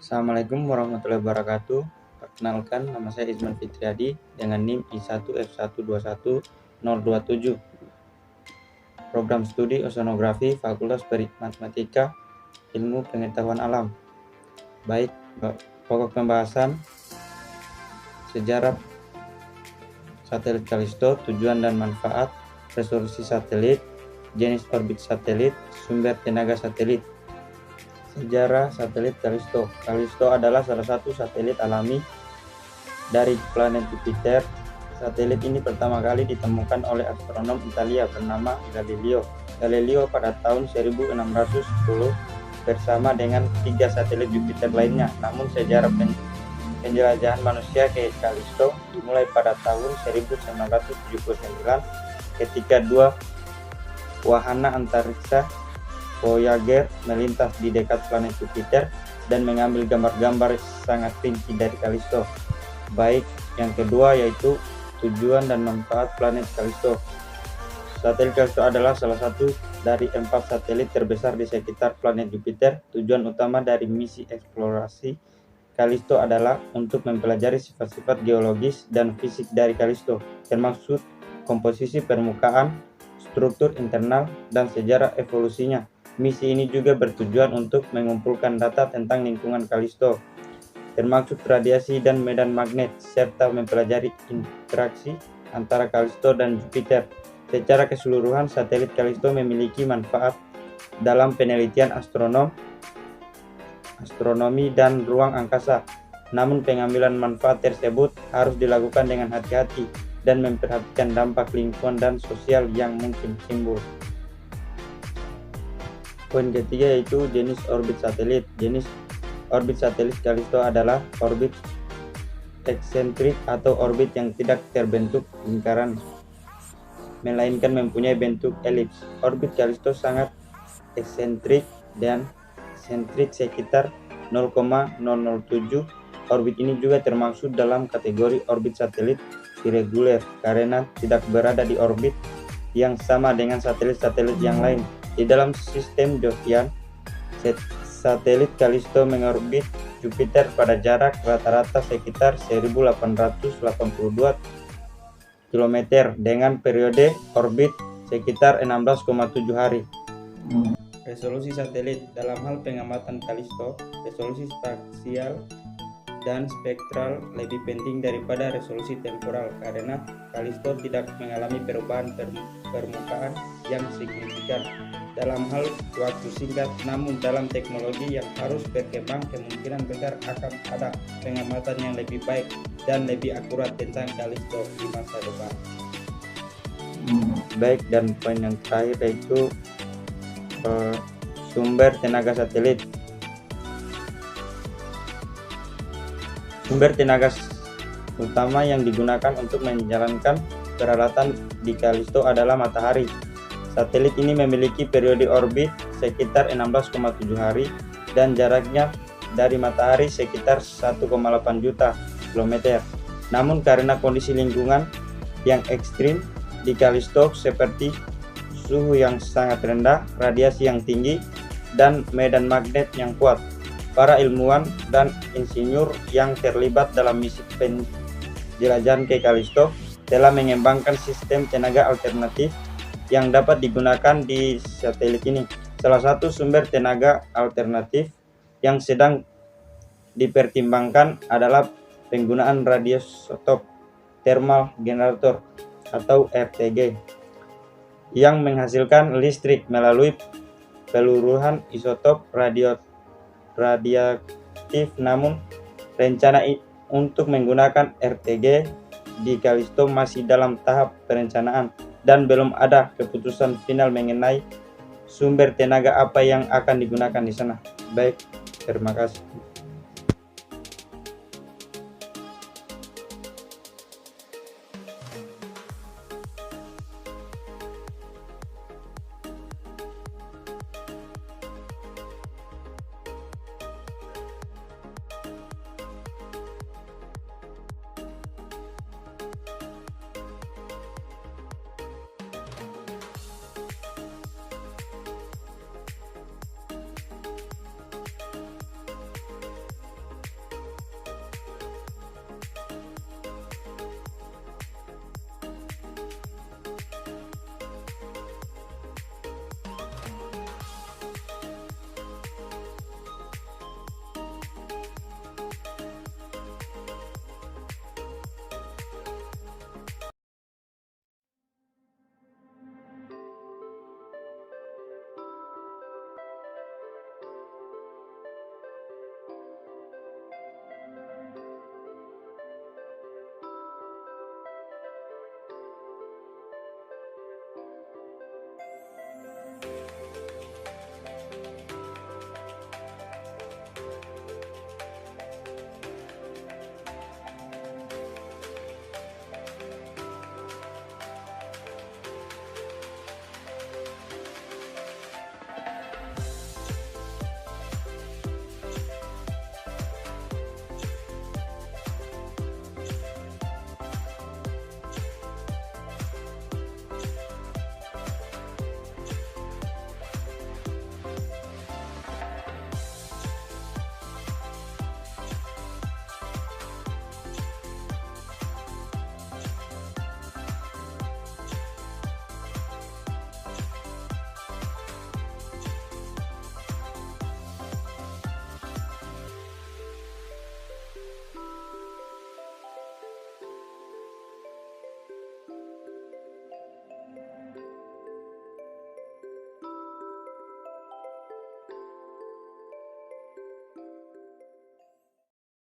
Assalamualaikum warahmatullahi wabarakatuh. Perkenalkan, nama saya Isman Fitriadi dengan NIM I1F121-027. Program Studi Oceanografi Fakultas Matematika Ilmu Pengetahuan Alam. Baik, pokok pembahasan sejarah satelit Kalisto, tujuan dan manfaat, resolusi satelit, jenis orbit satelit, sumber tenaga satelit. Sejarah satelit Kalisto. Kalisto adalah salah satu satelit alami dari planet Jupiter. Satelit ini pertama kali ditemukan oleh astronom Italia bernama Galileo. Galileo pada tahun 1610 bersama dengan 3 satelit Jupiter lainnya. Namun sejarah penjelajahan manusia ke Kalisto dimulai pada tahun 1979 ketika 2 wahana antariksa Voyager melintas di dekat planet Jupiter dan mengambil gambar-gambar sangat rinci dari Kalisto. Baik, yang kedua yaitu tujuan dan manfaat planet Kalisto. Satelit Kalisto adalah salah satu dari 4 satelit terbesar di sekitar planet Jupiter. Tujuan utama dari misi eksplorasi Kalisto adalah untuk mempelajari sifat-sifat geologis dan fisik dari Kalisto, termasuk komposisi permukaan, struktur internal, dan sejarah evolusinya. Misi ini juga bertujuan untuk mengumpulkan data tentang lingkungan Kalisto, termasuk radiasi dan medan magnet, serta mempelajari interaksi antara Kalisto dan Jupiter. Secara keseluruhan, satelit Kalisto memiliki manfaat dalam penelitian astronomi dan ruang angkasa. Namun pengambilan manfaat tersebut harus dilakukan dengan hati-hati dan memperhatikan dampak lingkungan dan sosial yang mungkin timbul. Poin ketiga yaitu jenis orbit satelit. Jenis orbit satelit Kalisto adalah orbit eksentrik atau orbit yang tidak terbentuk lingkaran, melainkan mempunyai bentuk elips. Orbit Kalisto sangat eksentrik dan sentrik sekitar 0,007. Orbit ini juga termasuk dalam kategori orbit satelit irregular karena tidak berada di orbit yang sama dengan satelit-satelit yang lain. Di dalam sistem Jovian, satelit Kalisto mengorbit Jupiter pada jarak rata-rata sekitar 1882 km dengan periode orbit sekitar 16,7 hari. Resolusi satelit. Dalam hal pengamatan Kalisto, resolusi spasial dan spektral lebih penting daripada resolusi temporal karena Kalisto tidak mengalami perubahan permukaan yang signifikan dalam hal waktu singkat. Namun dalam teknologi yang harus berkembang, kemungkinan besar akan ada pengamatan yang lebih baik dan lebih akurat tentang Kalisto di masa depan. Baik, dan poin yang terakhir yaitu sumber tenaga satelit. Sumber tenaga utama yang digunakan untuk menjalankan peralatan di Kalisto adalah matahari. Satelit ini memiliki periode orbit sekitar 16,7 hari dan jaraknya dari matahari sekitar 1,8 juta kilometer. Namun karena kondisi lingkungan yang ekstrim di Kalisto seperti suhu yang sangat rendah, radiasi yang tinggi, dan medan magnet yang kuat, para ilmuwan dan insinyur yang terlibat dalam misi penjelajahan ke Kalisto telah mengembangkan sistem tenaga alternatif yang dapat digunakan di satelit ini. Salah satu sumber tenaga alternatif yang sedang dipertimbangkan adalah penggunaan radioisotop thermal generator atau RTG yang menghasilkan listrik melalui peluruhan isotop radioaktif. Namun rencana untuk menggunakan RTG di Kalisto masih dalam tahap perencanaan dan belum ada keputusan final mengenai sumber tenaga apa yang akan digunakan di sana. Baik, terima kasih.